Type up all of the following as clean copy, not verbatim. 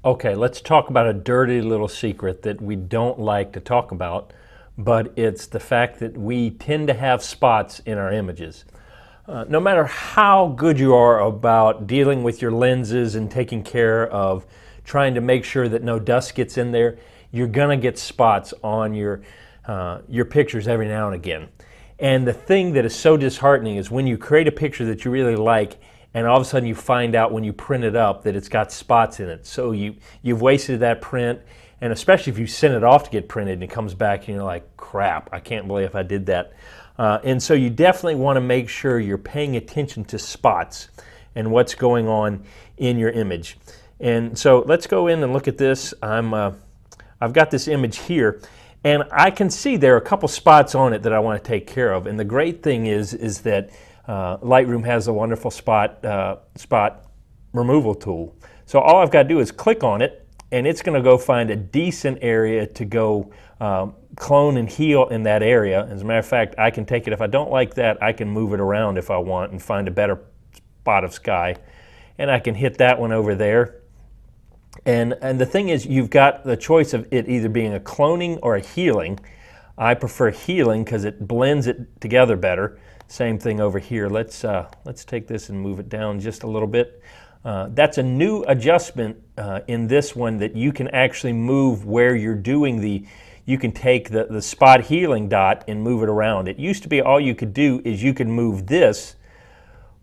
Okay, let's talk about a dirty little secret that we don't like to talk about, but it's the fact that we tend to have spots in our images. No matter how good you are about dealing with your lenses and taking care of trying to make sure that no dust gets in there, you're gonna get spots on your pictures every now and again. And the thing that is so disheartening is when you create a picture that you really like and all of a sudden you find out when you print it up that it's got spots in it. So you've wasted that print, and especially if you send it off to get printed and it comes back and you're like, crap, I can't believe I did that. And so you definitely want to make sure you're paying attention to spots and what's going on in your image. And so let's go in and look at this. I've got this image here, and I can see there are a couple spots on it that I want to take care of. And the great thing is that Lightroom has a wonderful spot removal tool. So all I've got to do is click on it, and it's going to go find a decent area to go clone and heal in that area. As a matter of fact, I can take it, if I don't like that, I can move it around if I want and find a better spot of sky. And I can hit that one over there. And the thing is, you've got the choice of it either being a cloning or a healing. I prefer healing because it blends it together better. Same thing over here. Let's take this and move it down just a little bit. That's a new adjustment in this one, that you can actually move where you're doing you can take the spot healing dot and move it around. It used to be all you could do is you could move this,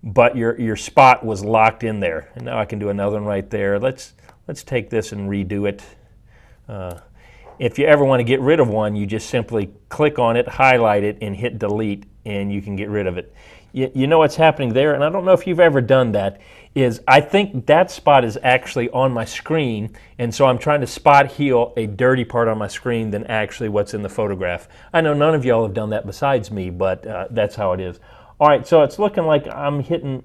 but your spot was locked in there. And now I can do another one right there. Let's take this and redo it. If you ever want to get rid of one, you just simply click on it, highlight it, and hit delete, and you can get rid of it. You know what's happening there, and I don't know if you've ever done that, is I think that spot is actually on my screen, and so I'm trying to spot heal a dirty part on my screen than actually what's in the photograph. I know none of y'all have done that besides me, but that's how it is. All right, so it's looking like I'm hitting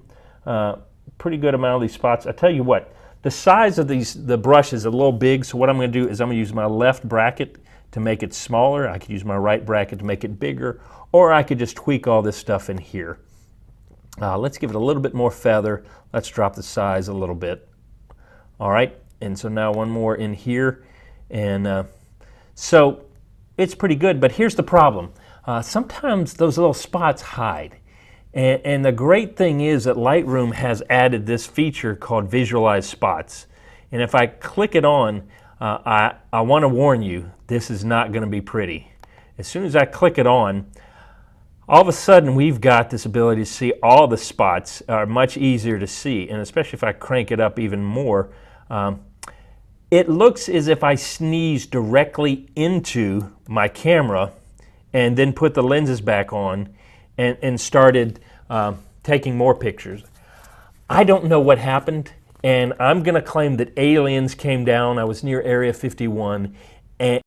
pretty good amount of these spots. I tell you what, the size of the brush is a little big, so what I'm going to do is I'm going to use my left bracket to make it smaller. I could use my right bracket to make it bigger, or I could just tweak all this stuff in here. Let's give it a little bit more feather. Let's drop the size a little bit. All right, and so now one more in here. And so it's pretty good, but here's the problem. Sometimes those little spots hide. And the great thing is that Lightroom has added this feature called Visualize Spots. And if I click it on, I want to warn you, this is not going to be pretty. As soon as I click it on, all of a sudden we've got this ability to see all the spots are much easier to see. And especially if I crank it up even more, it looks as if I sneezed directly into my camera and then put the lenses back on and started taking more pictures. I don't know what happened, and I'm going to claim that aliens came down. I was near Area 51, and